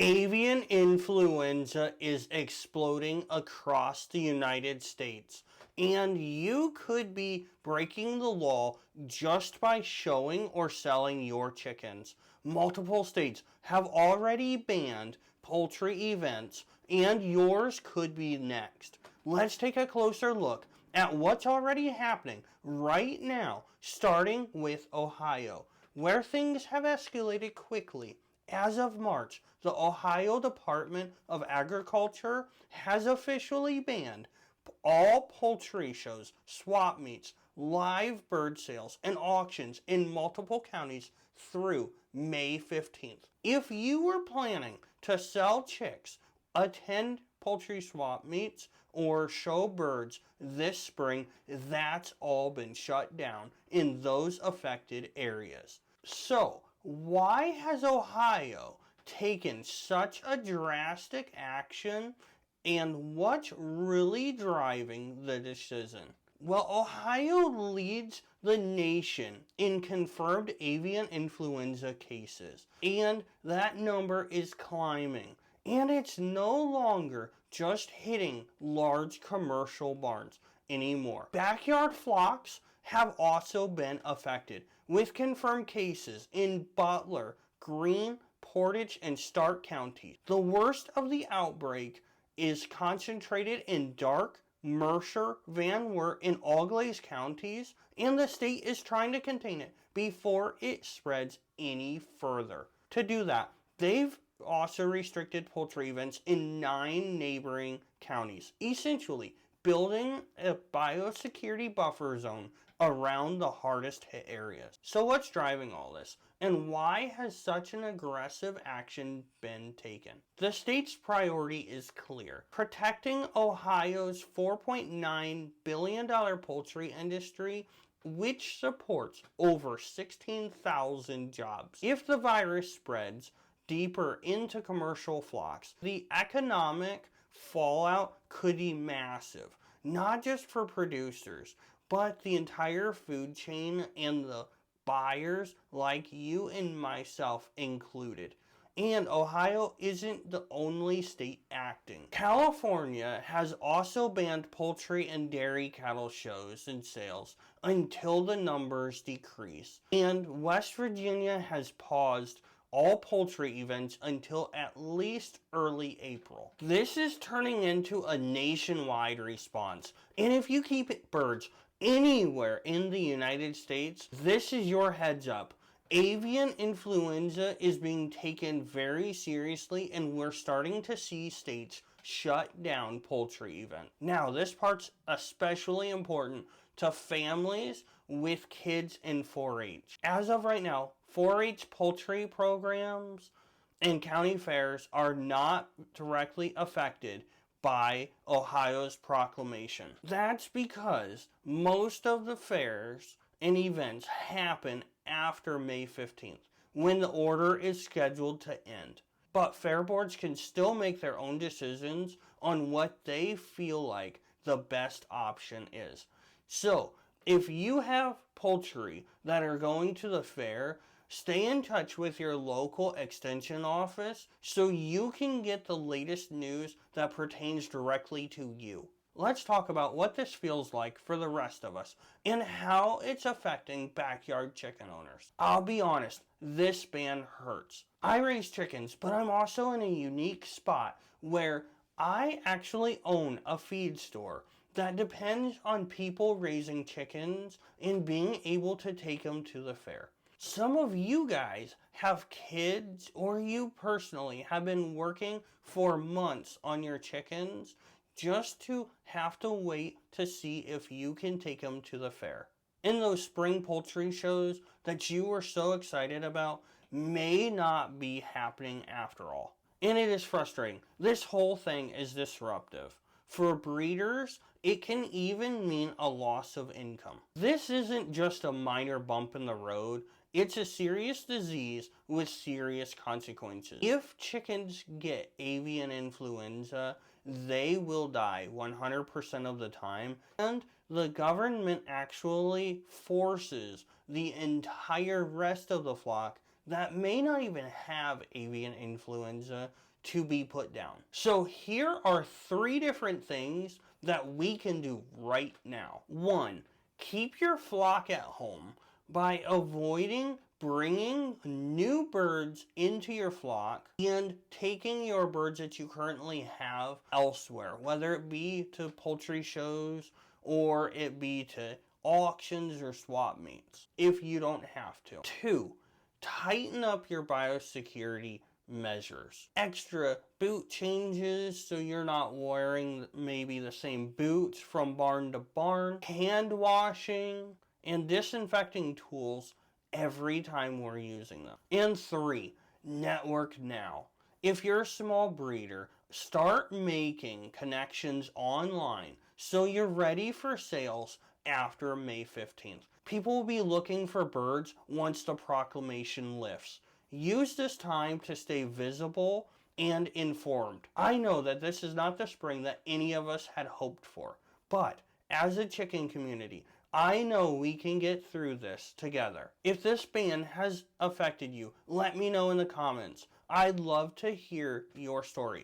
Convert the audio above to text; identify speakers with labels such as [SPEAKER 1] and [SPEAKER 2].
[SPEAKER 1] Avian influenza is exploding across the United States, and you could be breaking the law just by showing or selling your chickens. Multiple states have already banned poultry events, and yours could be next. Let's take a closer look at what's already happening right now, starting with Ohio, where things have escalated quickly. As of March, the Ohio Department of Agriculture has officially banned all poultry shows, swap meets, live bird sales, and auctions in multiple counties through May 15th. If you were planning to sell chicks, attend poultry swap meets, or show birds this spring, that's all been shut down in those affected areas. So, why has Ohio taken such a drastic action, and what's really driving the decision? Well, Ohio leads the nation in confirmed avian influenza cases, and that number is climbing. And it's no longer just hitting large commercial barns anymore. Backyard flocks have also been affected, with confirmed cases in Butler, Greene, Portage, and Stark counties. The worst of the outbreak is concentrated in Darke, Mercer, Van Wert, and Auglaize counties, and the state is trying to contain it before it spreads any further. To do that, they've also restricted poultry events in 9 neighboring counties, essentially building a biosecurity buffer zone around the hardest hit areas. So what's driving all this, and why has such an aggressive action been taken? The state's priority is clear: protecting Ohio's $4.9 billion poultry industry, which supports over 16,000 jobs. If the virus spreads deeper into commercial flocks, the economic fallout could be massive, not just for producers, but the entire food chain and the buyers like you and myself included. And Ohio isn't the only state acting. California has also banned poultry and dairy cattle shows and sales until the numbers decrease. And West Virginia has paused all poultry events until at least early April. This is turning into a nationwide response. And if you keep birds anywhere in the United States, this is your heads up. Avian influenza is being taken very seriously, and we're starting to see states shut down poultry events. Now, this part's especially important to families with kids in 4-H. As of right now, 4-H poultry programs and county fairs are not directly affected by Ohio's proclamation. That's because most of the fairs and events happen after May 15th, when the order is scheduled to end. But fair boards can still make their own decisions on what they feel like the best option is. So, if you have poultry that are going to the fair, stay in touch with your local extension office so you can get the latest news that pertains directly to you. Let's talk about what this feels like for the rest of us and how it's affecting backyard chicken owners. I'll be honest, this ban hurts. I raise chickens, but I'm also in a unique spot where I actually own a feed store that depends on people raising chickens and being able to take them to the fair. Some of you guys have kids, or you personally have been working for months on your chickens just to have to wait to see if you can take them to the fair. And those spring poultry shows that you were so excited about may not be happening after all. And it is frustrating. This whole thing is disruptive. For breeders, it can even mean a loss of income. This isn't just a minor bump in the road. It's a serious disease with serious consequences. If chickens get avian influenza, they will die 100% of the time, and the government actually forces the entire rest of the flock that may not even have avian influenza to be put down. So here are 3 different things that we can do right now. 1, keep your flock at home by avoiding bringing new birds into your flock and taking your birds that you currently have elsewhere, whether it be to poultry shows or it be to auctions or swap meets, if you don't have to. 2, tighten up your biosecurity measures. Extra boot changes so you're not wearing maybe the same boots from barn to barn. Hand washing and disinfecting tools every time we're using them. And 3, network now. If you're a small breeder, start making connections online so you're ready for sales after May 15th. People will be looking for birds once the proclamation lifts. Use this time to stay visible and informed. I know that this is not the spring that any of us had hoped for, but as a chicken community, I know we can get through this together. If this ban has affected you, let me know in the comments. I'd love to hear your story.